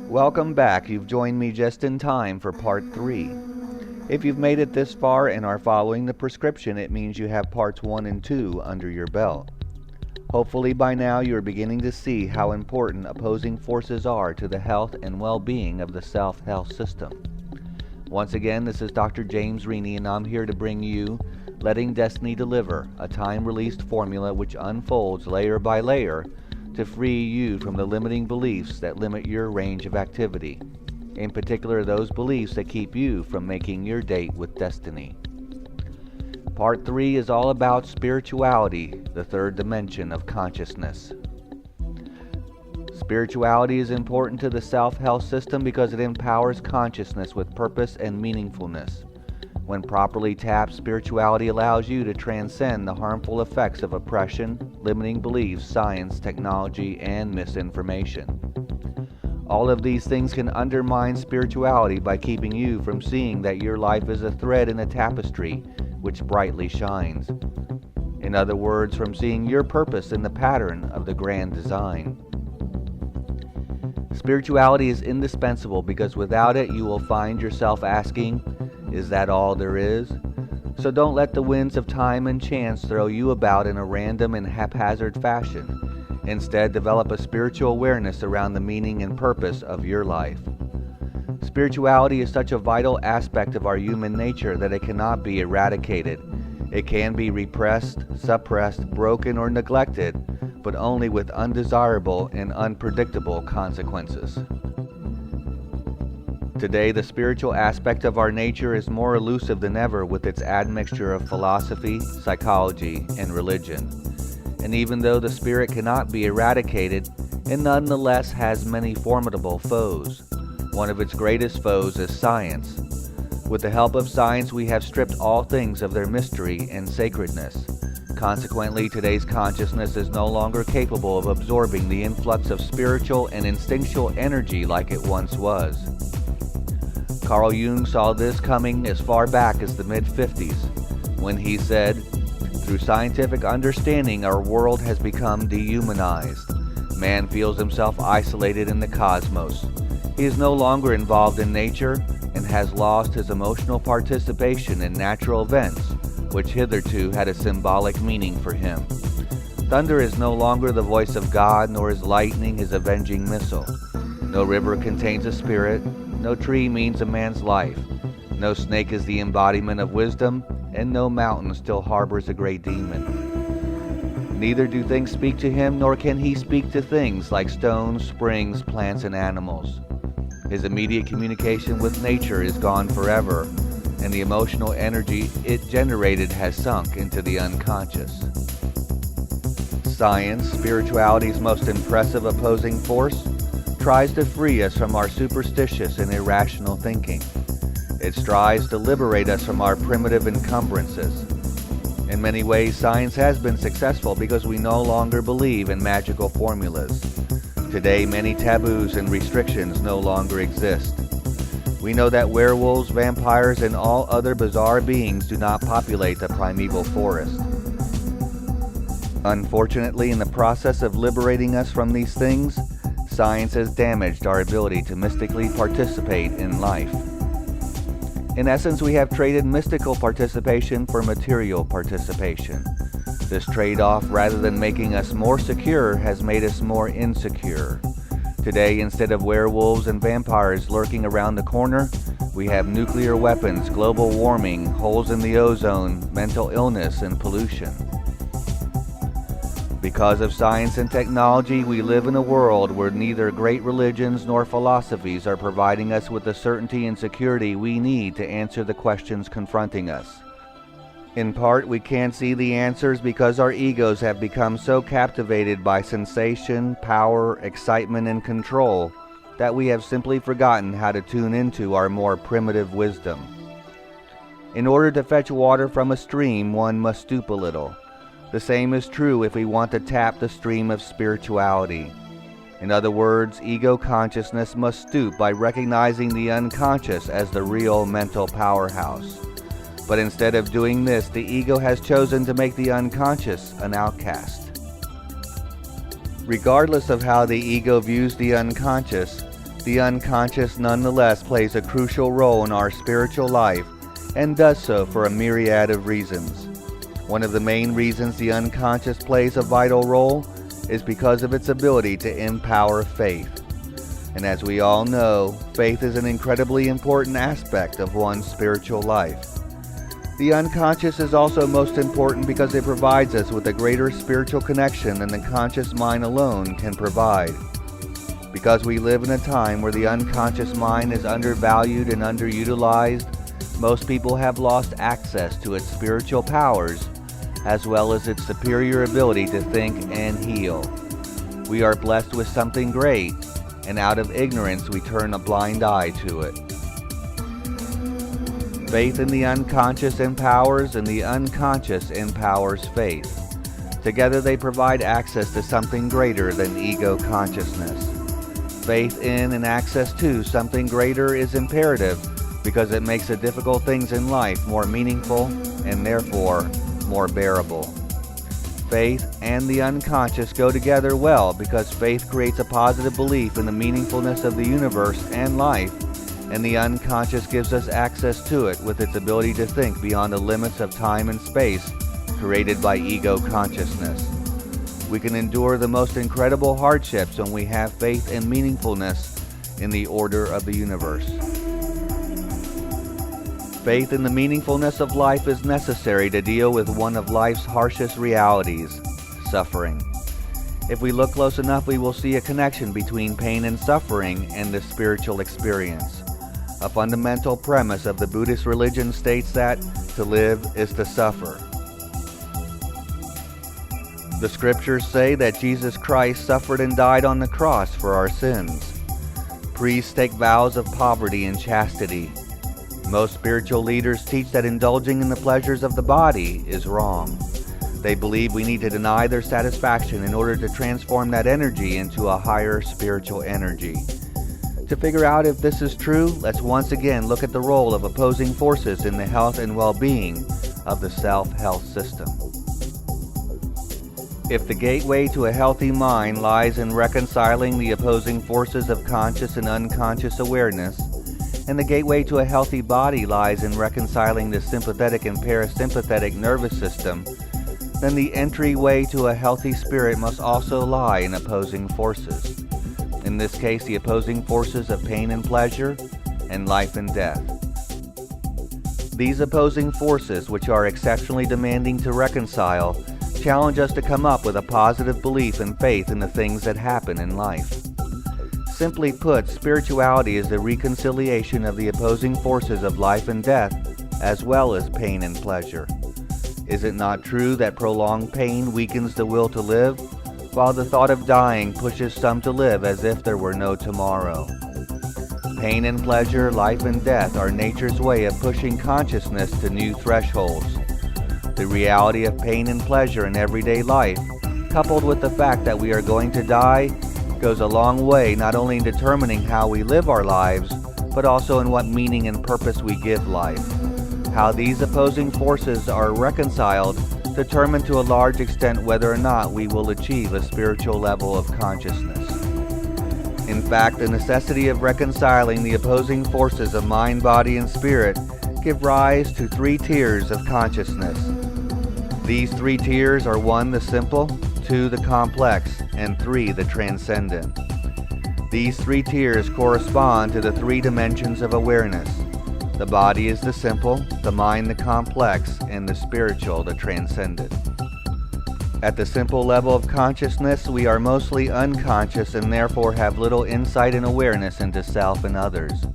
Welcome back. You've joined me just in time for part 3. If you've made it this far and are following the prescription, it means you have parts 1 and 2 under your belt. Hopefully by now you are beginning to see how important opposing forces are to the health and well-being of the self-health system. Once again, this is Dr. James Reaney, and I'm here to bring you Letting Destiny Deliver, a time-released formula which unfolds layer by layer to free you from the limiting beliefs that limit your range of activity, in particular those beliefs that keep you from making your date with destiny. Part 3 is all about spirituality, the third dimension of consciousness. Spirituality is important to the self-health system because it empowers consciousness with purpose and meaningfulness. When properly tapped, spirituality allows you to transcend the harmful effects of oppression, limiting beliefs, science, technology, and misinformation. All of these things can undermine spirituality by keeping you from seeing that your life is a thread in a tapestry which brightly shines. In other words, from seeing your purpose in the pattern of the grand design. Spirituality is indispensable because without it you will find yourself asking, is that all there is? So don't let the winds of time and chance throw you about in a random and haphazard fashion. Instead, develop a spiritual awareness around the meaning and purpose of your life. Spirituality is such a vital aspect of our human nature that it cannot be eradicated. It can be repressed, suppressed, broken, or neglected, but only with undesirable and unpredictable consequences. Today, the spiritual aspect of our nature is more elusive than ever with its admixture of philosophy, psychology, and religion. And even though the spirit cannot be eradicated, it nonetheless has many formidable foes. One of its greatest foes is science. With the help of science, we have stripped all things of their mystery and sacredness. Consequently, today's consciousness is no longer capable of absorbing the influx of spiritual and instinctual energy like it once was. Carl Jung saw this coming as far back as the mid-50s, when he said, "Through scientific understanding, our world has become dehumanized. Man feels himself isolated in the cosmos. He is no longer involved in nature and has lost his emotional participation in natural events, which hitherto had a symbolic meaning for him. Thunder is no longer the voice of God, nor is lightning his avenging missile. No river contains a spirit. No tree means a man's life. No snake is the embodiment of wisdom, and no mountain still harbors a great demon. Neither do things speak to him, nor can he speak to things like stones, springs, plants, and animals. His immediate communication with nature is gone forever, and the emotional energy it generated has sunk into the unconscious." Science, spirituality's most impressive opposing force, tries to free us from our superstitious and irrational thinking. It strives to liberate us from our primitive encumbrances. In many ways, science has been successful because we no longer believe in magical formulas. Today, many taboos and restrictions no longer exist. We know that werewolves, vampires, and all other bizarre beings do not populate the primeval forest. Unfortunately, in the process of liberating us from these things, science has damaged our ability to mystically participate in life. In essence, we have traded mystical participation for material participation. This trade-off, rather than making us more secure, has made us more insecure. Today, instead of werewolves and vampires lurking around the corner, we have nuclear weapons, global warming, holes in the ozone, mental illness, and pollution. Because of science and technology, we live in a world where neither great religions nor philosophies are providing us with the certainty and security we need to answer the questions confronting us. In part, we can't see the answers because our egos have become so captivated by sensation, power, excitement, and control that we have simply forgotten how to tune into our more primitive wisdom. In order to fetch water from a stream, one must stoop a little. The same is true if we want to tap the stream of spirituality. In other words, ego consciousness must stoop by recognizing the unconscious as the real mental powerhouse. But instead of doing this, the ego has chosen to make the unconscious an outcast. Regardless of how the ego views the unconscious nonetheless plays a crucial role in our spiritual life and does so for a myriad of reasons. One of the main reasons the unconscious plays a vital role is because of its ability to empower faith. And as we all know, faith is an incredibly important aspect of one's spiritual life. The unconscious is also most important because it provides us with a greater spiritual connection than the conscious mind alone can provide. Because we live in a time where the unconscious mind is undervalued and underutilized, most people have lost access to its spiritual powers, as well as its superior ability to think and heal. We are blessed with something great, and out of ignorance we turn a blind eye to it. Faith in the unconscious empowers, and the unconscious empowers faith. Together they provide access to something greater than ego consciousness. Faith in and access to something greater is imperative because it makes the difficult things in life more meaningful and therefore more bearable. Faith and the unconscious go together well because faith creates a positive belief in the meaningfulness of the universe and life, and the unconscious gives us access to it with its ability to think beyond the limits of time and space created by ego consciousness. We can endure the most incredible hardships when we have faith and meaningfulness in the order of the universe. Faith in the meaningfulness of life is necessary to deal with one of life's harshest realities, suffering. If we look close enough, we will see a connection between pain and suffering and the spiritual experience. A fundamental premise of the Buddhist religion states that to live is to suffer. The scriptures say that Jesus Christ suffered and died on the cross for our sins. Priests take vows of poverty and chastity. Most spiritual leaders teach that indulging in the pleasures of the body is wrong. They believe we need to deny their satisfaction in order to transform that energy into a higher spiritual energy. To figure out if this is true, let's once again look at the role of opposing forces in the health and well-being of the self-health system. If the gateway to a healthy mind lies in reconciling the opposing forces of conscious and unconscious awareness, and the gateway to a healthy body lies in reconciling the sympathetic and parasympathetic nervous system, then the entryway to a healthy spirit must also lie in opposing forces. In this case, the opposing forces of pain and pleasure, and life and death. These opposing forces, which are exceptionally demanding to reconcile, challenge us to come up with a positive belief and faith in the things that happen in life. Simply put, spirituality is the reconciliation of the opposing forces of life and death, as well as pain and pleasure. Is it not true that prolonged pain weakens the will to live, while the thought of dying pushes some to live as if there were no tomorrow? Pain and pleasure, life and death are nature's way of pushing consciousness to new thresholds. The reality of pain and pleasure in everyday life, coupled with the fact that we are going to die, goes a long way not only in determining how we live our lives, but also in what meaning and purpose we give life. How these opposing forces are reconciled determine to a large extent whether or not we will achieve a spiritual level of consciousness. In fact, the necessity of reconciling the opposing forces of mind, body, and spirit give rise to 3 tiers of consciousness. These 3 tiers are 1, the simple, 2, the complex, and 3, the transcendent. These 3 tiers correspond to the 3 dimensions of awareness. The body is the simple, the mind the complex, and the spiritual the transcendent. At the simple level of consciousness, we are mostly unconscious and therefore have little insight and awareness into self and others.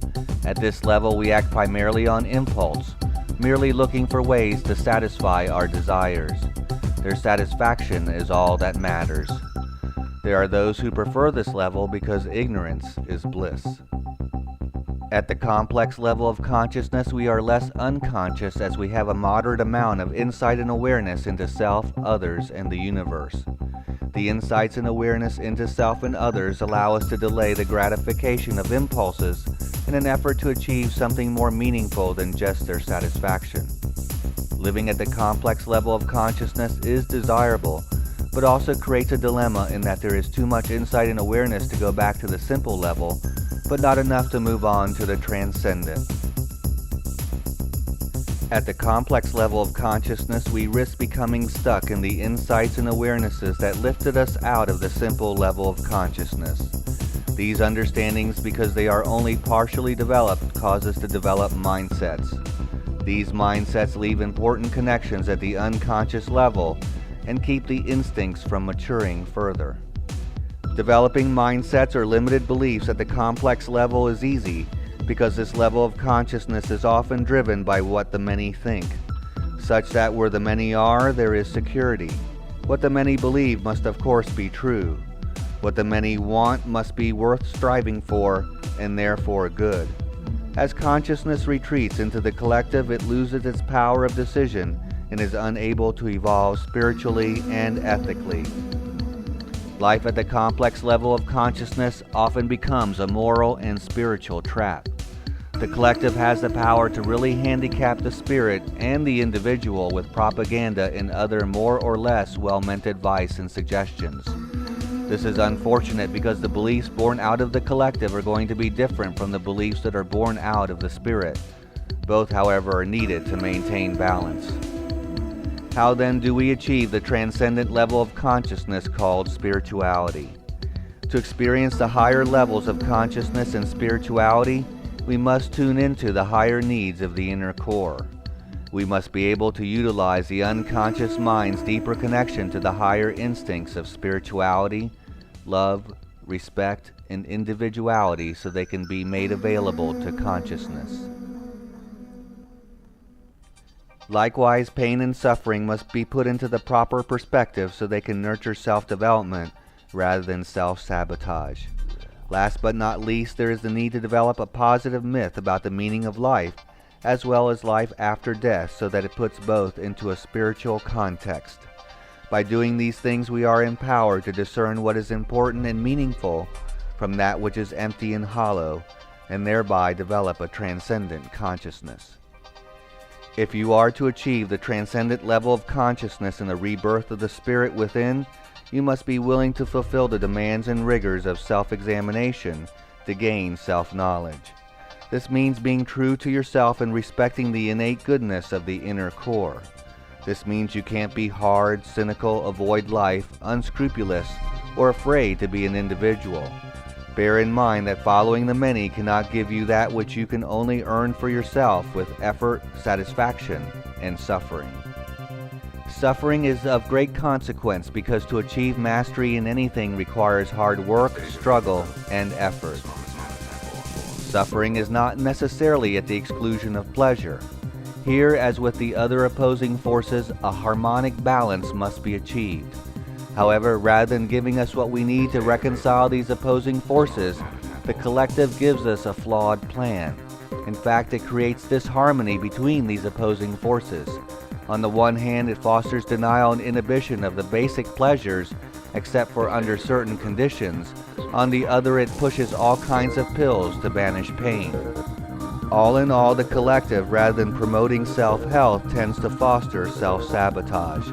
At this level, we act primarily on impulse, merely looking for ways to satisfy our desires. Their satisfaction is all that matters. There are those who prefer this level because ignorance is bliss. At the complex level of consciousness, we are less unconscious as we have a moderate amount of insight and awareness into self, others, and the universe. The insights and awareness into self and others allow us to delay the gratification of impulses in an effort to achieve something more meaningful than just their satisfaction. Living at the complex level of consciousness is desirable, but also creates a dilemma in that there is too much insight and awareness to go back to the simple level, but not enough to move on to the transcendent. At the complex level of consciousness, we risk becoming stuck in the insights and awarenesses that lifted us out of the simple level of consciousness. These understandings, because they are only partially developed, cause us to develop mindsets. These mindsets leave important connections at the unconscious level and keep the instincts from maturing further. Developing mindsets or limited beliefs at the complex level is easy, because this level of consciousness is often driven by what the many think, such that where the many are, there is security. What the many believe must of course be true. What the many want must be worth striving for, and therefore good. As consciousness retreats into the collective, it loses its power of decision and is unable to evolve spiritually and ethically. Life at the complex level of consciousness often becomes a moral and spiritual trap. The collective has the power to really handicap the spirit and the individual with propaganda and other more or less well-meant advice and suggestions. This is unfortunate because the beliefs born out of the collective are going to be different from the beliefs that are born out of the spirit. Both, however, are needed to maintain balance. How then do we achieve the transcendent level of consciousness called spirituality? To experience the higher levels of consciousness and spirituality, we must tune into the higher needs of the inner core. We must be able to utilize the unconscious mind's deeper connection to the higher instincts of spirituality, love, respect, and individuality so they can be made available to consciousness. Likewise, pain and suffering must be put into the proper perspective so they can nurture self-development rather than self-sabotage. Last but not least, there is the need to develop a positive myth about the meaning of life, as well as life after death, so that it puts both into a spiritual context. By doing these things, we are empowered to discern what is important and meaningful from that which is empty and hollow, and thereby develop a transcendent consciousness. If you are to achieve the transcendent level of consciousness and the rebirth of the spirit within, you must be willing to fulfill the demands and rigors of self-examination to gain self-knowledge. This means being true to yourself and respecting the innate goodness of the inner core. This means you can't be hard, cynical, avoid life, unscrupulous, or afraid to be an individual. Bear in mind that following the many cannot give you that which you can only earn for yourself with effort, satisfaction, and suffering. Suffering is of great consequence because to achieve mastery in anything requires hard work, struggle, and effort. Suffering is not necessarily at the exclusion of pleasure. Here, as with the other opposing forces, a harmonic balance must be achieved. However, rather than giving us what we need to reconcile these opposing forces, the collective gives us a flawed plan. In fact, it creates disharmony between these opposing forces. On the one hand, it fosters denial and inhibition of the basic pleasures, except for under certain conditions. On the other, it pushes all kinds of pills to banish pain. All in all, the collective, rather than promoting self-health, tends to foster self-sabotage.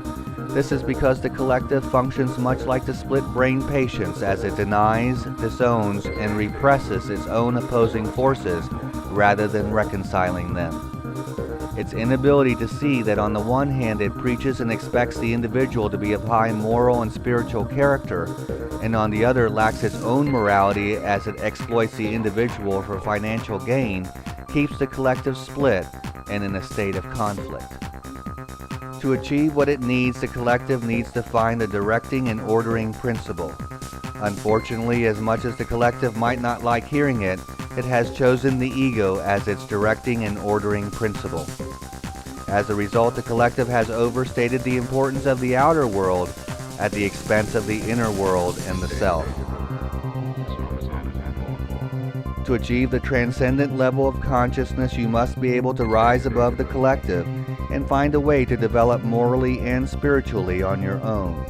This is because the collective functions much like the split-brain patients, as it denies, disowns, and represses its own opposing forces rather than reconciling them. Its inability to see that on the one hand it preaches and expects the individual to be of high moral and spiritual character, and on the other lacks its own morality as it exploits the individual for financial gain, keeps the collective split and in a state of conflict. To achieve what it needs, the collective needs to find the directing and ordering principle. Unfortunately, as much as the collective might not like hearing it, it has chosen the ego as its directing and ordering principle. As a result, the collective has overstated the importance of the outer world at the expense of the inner world and the self. To achieve the transcendent level of consciousness, you must be able to rise above the collective and find a way to develop morally and spiritually on your own.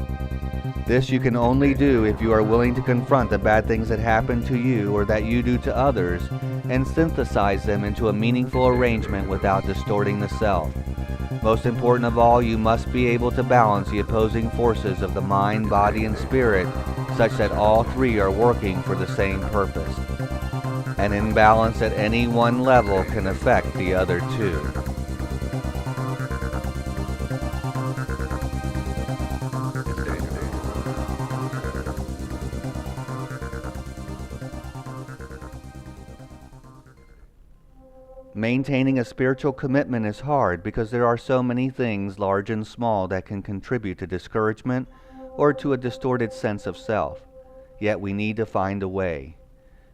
This you can only do if you are willing to confront the bad things that happen to you or that you do to others and synthesize them into a meaningful arrangement without distorting the self. Most important of all, you must be able to balance the opposing forces of the mind, body, and spirit such that all three are working for the same purpose. An imbalance at any one level can affect the other two. Maintaining a spiritual commitment is hard because there are so many things, large and small, that can contribute to discouragement or to a distorted sense of self. Yet we need to find a way.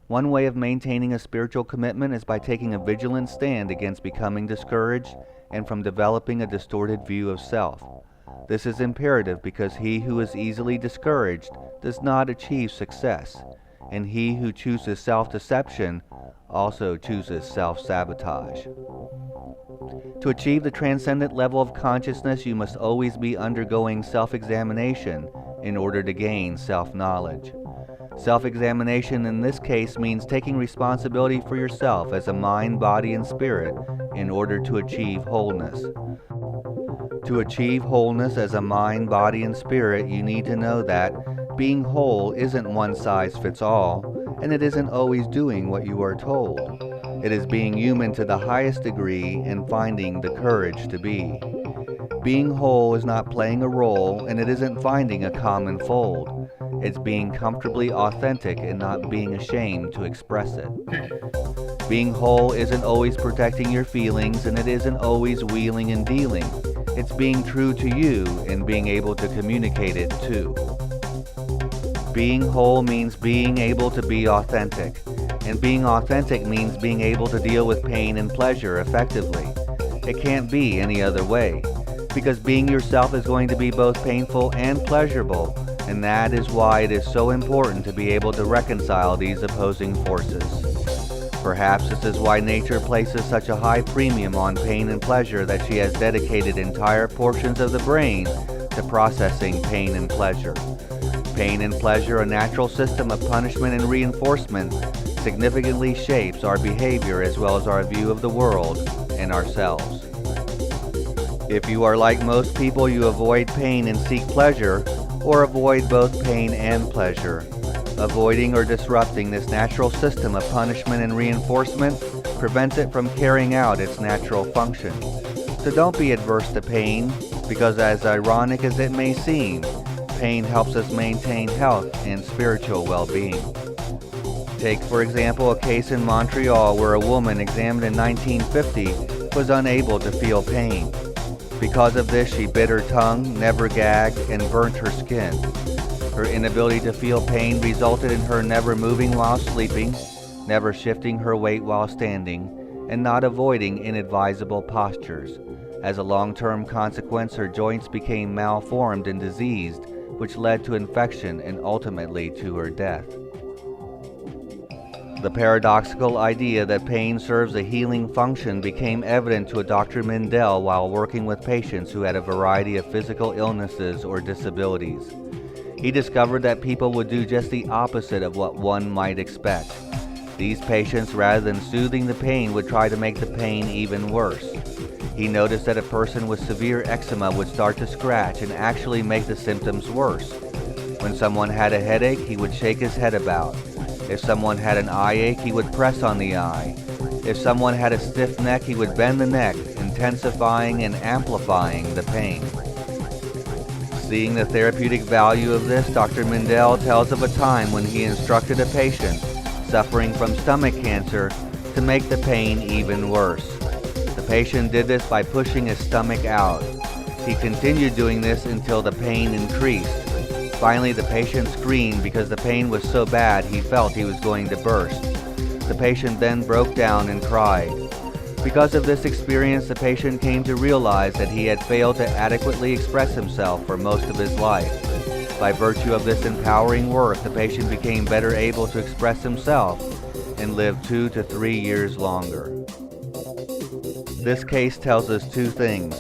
One way of maintaining a spiritual commitment is by taking a vigilant stand against becoming discouraged and from developing a distorted view of self. This is imperative because he who is easily discouraged does not achieve success, and he who chooses self-deception also chooses self-sabotage. To achieve the transcendent level of consciousness, you must always be undergoing self-examination in order to gain self-knowledge. Self-examination in this case means taking responsibility for yourself as a mind, body, and spirit in order to achieve wholeness. To achieve wholeness as a mind, body, and spirit, you need to know that being whole isn't one size fits all, and it isn't always doing what you are told. It is being human to the highest degree and finding the courage to be. Being whole is not playing a role, and it isn't finding a common fold. It's being comfortably authentic and not being ashamed to express it. Being whole isn't always protecting your feelings, and it isn't always wheeling and dealing. It's being true to you and being able to communicate it too. Being whole means being able to be authentic, and being authentic means being able to deal with pain and pleasure effectively. It can't be any other way, because being yourself is going to be both painful and pleasurable, and that is why it is so important to be able to reconcile these opposing forces. Perhaps this is why nature places such a high premium on pain and pleasure that she has dedicated entire portions of the brain to processing pain and pleasure. Pain and pleasure, a natural system of punishment and reinforcement, significantly shapes our behavior as well as our view of the world and ourselves. If you are like most people, you avoid pain and seek pleasure, or avoid both pain and pleasure. Avoiding or disrupting this natural system of punishment and reinforcement prevents it from carrying out its natural function. So don't be adverse to pain, because as ironic as it may seem, pain helps us maintain health and spiritual well-being. Take, for example, a case in Montreal where a woman examined in 1950 was unable to feel pain. Because of this, she bit her tongue, never gagged, and burnt her skin. Her inability to feel pain resulted in her never moving while sleeping, never shifting her weight while standing, and not avoiding inadvisable postures. As a long-term consequence, her joints became malformed and diseased, which led to infection and ultimately to her death. The paradoxical idea that pain serves a healing function became evident to Dr. Mindell while working with patients who had a variety of physical illnesses or disabilities. He discovered that people would do just the opposite of what one might expect. These patients, rather than soothing the pain, would try to make the pain even worse. He noticed that a person with severe eczema would start to scratch and actually make the symptoms worse. When someone had a headache, he would shake his head about. If someone had an eye ache, he would press on the eye. If someone had a stiff neck, he would bend the neck, intensifying and amplifying the pain. Seeing the therapeutic value of this, Dr. Mindell tells of a time when he instructed a patient suffering from stomach cancer to make the pain even worse. The patient did this by pushing his stomach out. He continued doing this until the pain increased. Finally, the patient screamed because the pain was so bad he felt he was going to burst. The patient then broke down and cried. Because of this experience, the patient came to realize that he had failed to adequately express himself for most of his life. By virtue of this empowering work, the patient became better able to express himself and lived 2 to 3 years longer. This case tells us two things.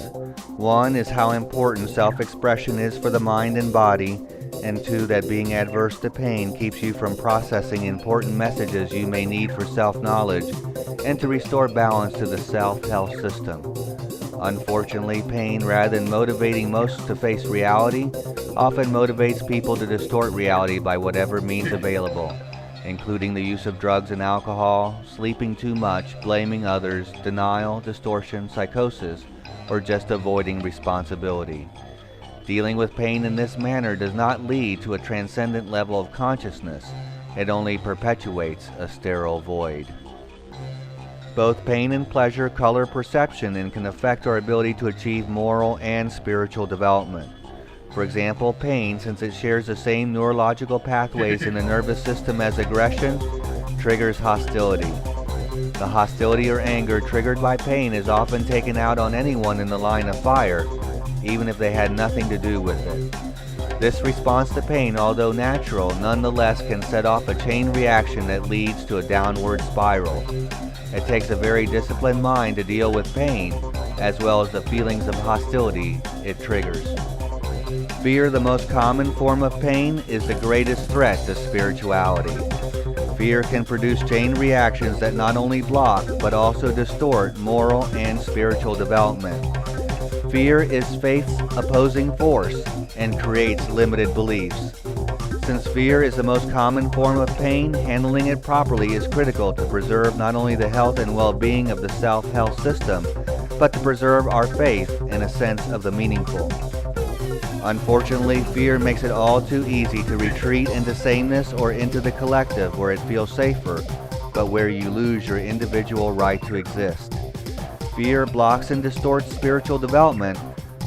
One is how important self-expression is for the mind and body, and 2, that being adverse to pain keeps you from processing important messages you may need for self-knowledge and to restore balance to the self-health system. Unfortunately, pain, rather than motivating most to face reality, often motivates people to distort reality by whatever means available, including the use of drugs and alcohol, sleeping too much, blaming others, denial, distortion, psychosis, or just avoiding responsibility. Dealing with pain in this manner does not lead to a transcendent level of consciousness. It only perpetuates a sterile void. Both pain and pleasure color perception and can affect our ability to achieve moral and spiritual development. For example, pain, since it shares the same neurological pathways in the nervous system as aggression, triggers hostility. The hostility or anger triggered by pain is often taken out on anyone in the line of fire, even if they had nothing to do with it. This response to pain, although natural, nonetheless can set off a chain reaction that leads to a downward spiral. It takes a very disciplined mind to deal with pain, as well as the feelings of hostility it triggers. Fear, the most common form of pain, is the greatest threat to spirituality. Fear can produce chain reactions that not only block, but also distort moral and spiritual development. Fear is faith's opposing force and creates limited beliefs. Since fear is the most common form of pain, handling it properly is critical to preserve not only the health and well-being of the self-health system, but to preserve our faith and a sense of the meaningful. Unfortunately, fear makes it all too easy to retreat into sameness or into the collective where it feels safer, but where you lose your individual right to exist. Fear blocks and distorts spiritual development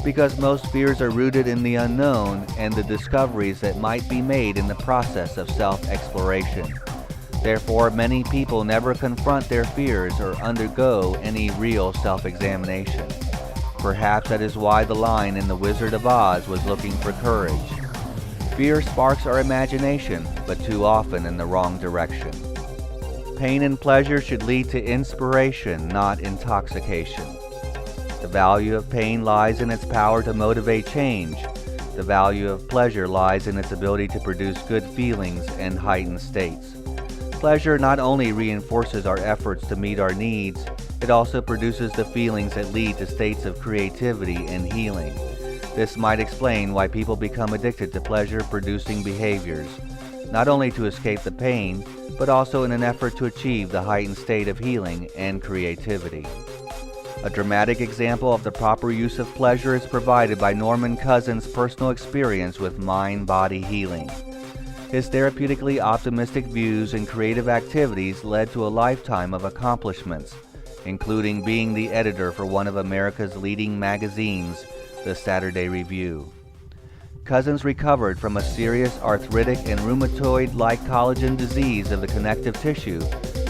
because most fears are rooted in the unknown and the discoveries that might be made in the process of self-exploration. Therefore, many people never confront their fears or undergo any real self-examination. Perhaps that is why the lion in The Wizard of Oz was looking for courage. Fear sparks our imagination, but too often in the wrong direction. Pain and pleasure should lead to inspiration, not intoxication. The value of pain lies in its power to motivate change. The value of pleasure lies in its ability to produce good feelings and heightened states. Pleasure not only reinforces our efforts to meet our needs, it also produces the feelings that lead to states of creativity and healing. This might explain why people become addicted to pleasure-producing behaviors, not only to escape the pain, but also in an effort to achieve the heightened state of healing and creativity. A dramatic example of the proper use of pleasure is provided by Norman Cousin's personal experience with mind-body healing. His therapeutically optimistic views and creative activities led to a lifetime of accomplishments, including being the editor for one of America's leading magazines, the Saturday Review. Cousins recovered from a serious arthritic and rheumatoid-like collagen disease of the connective tissue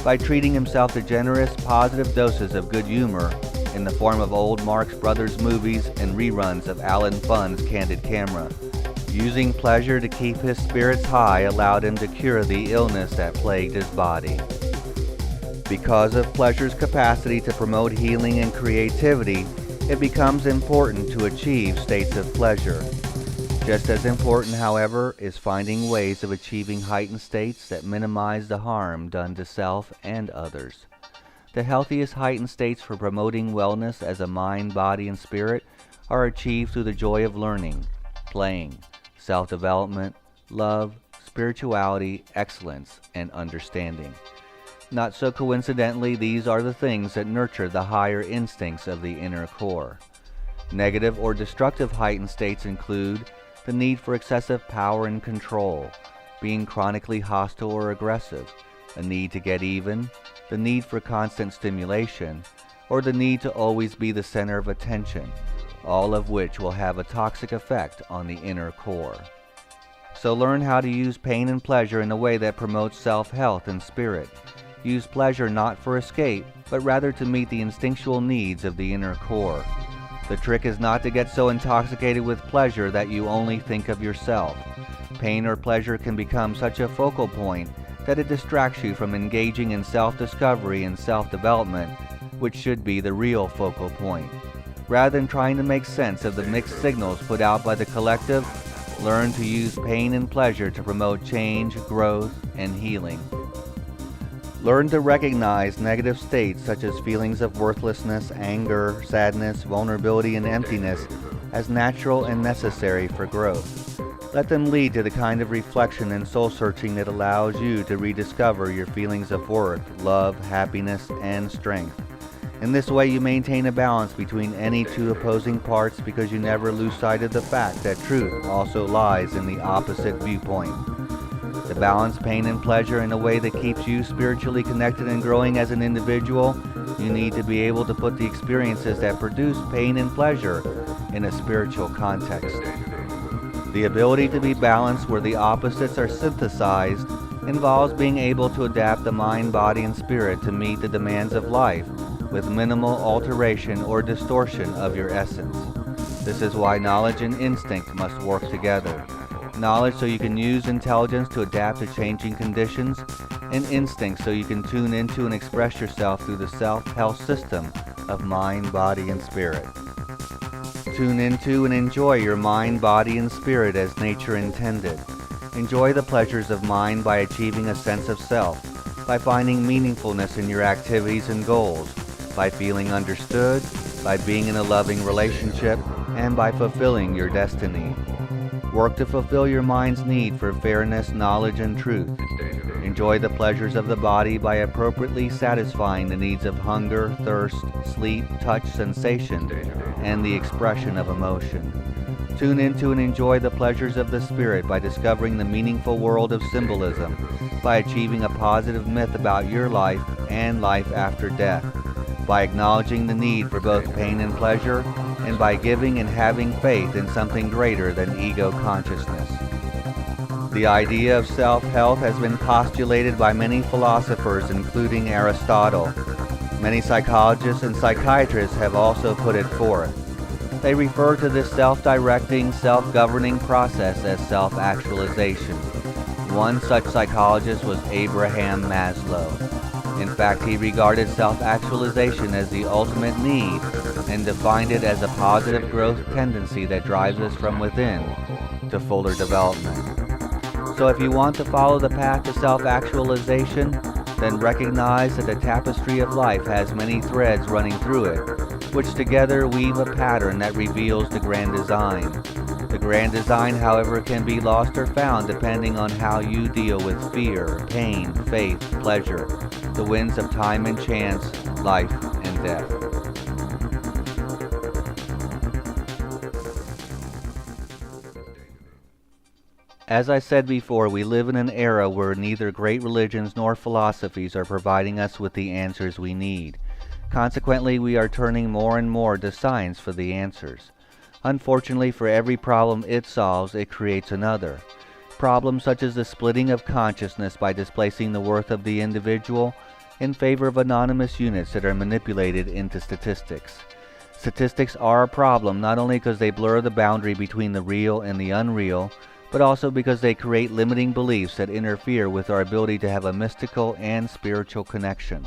by treating himself to generous, positive doses of good humor in the form of old Marx Brothers movies and reruns of Alan Funn's Candid Camera. Using pleasure to keep his spirits high allowed him to cure the illness that plagued his body. Because of pleasure's capacity to promote healing and creativity, it becomes important to achieve states of pleasure. Just as important, however, is finding ways of achieving heightened states that minimize the harm done to self and others. The healthiest heightened states for promoting wellness as a mind, body, and spirit are achieved through the joy of learning, playing, self-development, love, spirituality, excellence, and understanding. Not so coincidentally, these are the things that nurture the higher instincts of the inner core. Negative or destructive heightened states include the need for excessive power and control, being chronically hostile or aggressive, a need to get even, the need for constant stimulation, or the need to always be the center of attention, all of which will have a toxic effect on the inner core. So learn how to use pain and pleasure in a way that promotes self-health and spirit. Use pleasure not for escape, but rather to meet the instinctual needs of the inner core. The trick is not to get so intoxicated with pleasure that you only think of yourself. Pain or pleasure can become such a focal point that it distracts you from engaging in self-discovery and self-development, which should be the real focal point. Rather than trying to make sense of the mixed signals put out by the collective, Learn to use pain and pleasure to promote change, growth, and healing. Learn to recognize negative states such as feelings of worthlessness, anger, sadness, vulnerability, and emptiness as natural and necessary for growth. Let them lead to the kind of reflection and soul-searching that allows you to rediscover your feelings of worth, love, happiness, and strength. In this way, you maintain a balance between any two opposing parts because you never lose sight of the fact that truth also lies in the opposite viewpoint. To balance pain and pleasure in a way that keeps you spiritually connected and growing as an individual, you need to be able to put the experiences that produce pain and pleasure in a spiritual context. The ability to be balanced where the opposites are synthesized involves being able to adapt the mind, body, and spirit to meet the demands of life with minimal alteration or distortion of your essence. This is why knowledge and instinct must work together. Knowledge so you can use intelligence to adapt to changing conditions, and instinct so you can tune into and express yourself through the self-health system of mind, body, and spirit. Tune into and enjoy your mind, body, and spirit as nature intended. Enjoy the pleasures of mind by achieving a sense of self, by finding meaningfulness in your activities and goals, by feeling understood, by being in a loving relationship, and by fulfilling your destiny. Work to fulfill your mind's need for fairness, knowledge, and truth. Enjoy the pleasures of the body by appropriately satisfying the needs of hunger, thirst, sleep, touch, sensation, and the expression of emotion. Tune into and enjoy the pleasures of the spirit by discovering the meaningful world of symbolism, by achieving a positive myth about your life and life after death, by acknowledging the need for both pain and pleasure, and by giving and having faith in something greater than ego consciousness. The idea of self-health has been postulated by many philosophers, including Aristotle. Many psychologists and psychiatrists have also put it forth. They refer to this self-directing, self-governing process as self-actualization. One such psychologist was Abraham Maslow. In fact, he regarded self-actualization as the ultimate need and defined it as a positive growth tendency that drives us from within to fuller development. So if you want to follow the path to self-actualization, then recognize that the tapestry of life has many threads running through it, which together weave a pattern that reveals the grand design. The grand design, however, can be lost or found depending on how you deal with fear, pain, faith, pleasure, the winds of time and chance, life and death. As I said before, we live in an era where neither great religions nor philosophies are providing us with the answers we need. Consequently, we are turning more and more to science for the answers. Unfortunately, for every problem it solves, it creates another. Problems such as the splitting of consciousness by displacing the worth of the individual in favor of anonymous units that are manipulated into statistics. Statistics are a problem not only because they blur the boundary between the real and the unreal, but also because they create limiting beliefs that interfere with our ability to have a mystical and spiritual connection.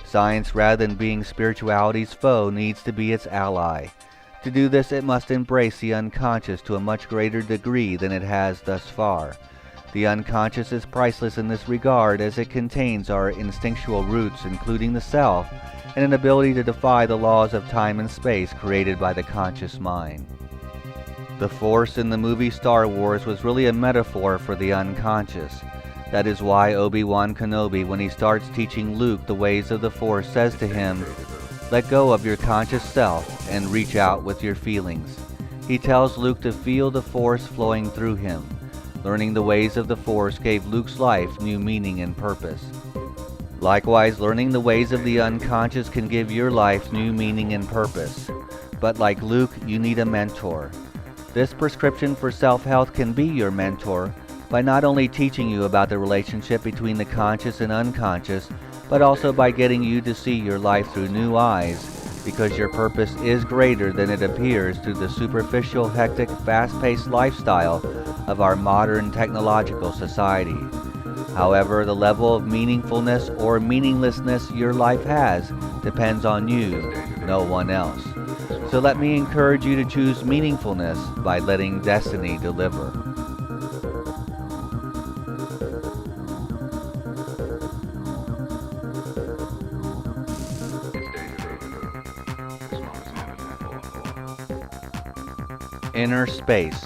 Science, rather than being spirituality's foe, needs to be its ally. To do this, it must embrace the unconscious to a much greater degree than it has thus far. The unconscious is priceless in this regard, as it contains our instinctual roots, including the self, and an ability to defy the laws of time and space created by the conscious mind. The Force in the movie Star Wars was really a metaphor for the unconscious. That is why Obi-Wan Kenobi, when he starts teaching Luke the ways of the Force, says to him, "Let go of your conscious self and reach out with your feelings." He tells Luke to feel the Force flowing through him. Learning the ways of the Force gave Luke's life new meaning and purpose. Likewise, learning the ways of the unconscious can give your life new meaning and purpose. But like Luke, you need a mentor. This prescription for self-health can be your mentor by not only teaching you about the relationship between the conscious and unconscious, but also by getting you to see your life through new eyes, because your purpose is greater than it appears through the superficial, hectic, fast-paced lifestyle of our modern technological society. However, the level of meaningfulness or meaninglessness your life has depends on you, no one else. So let me encourage you to choose meaningfulness by letting destiny deliver. Inner Space,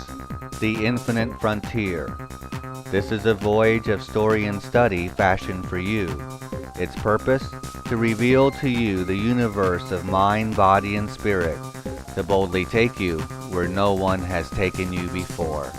the Infinite Frontier. This is a voyage of story and study fashioned for you. Its purpose? To reveal to you the universe of mind, body, and spirit, to boldly take you where no one has taken you before.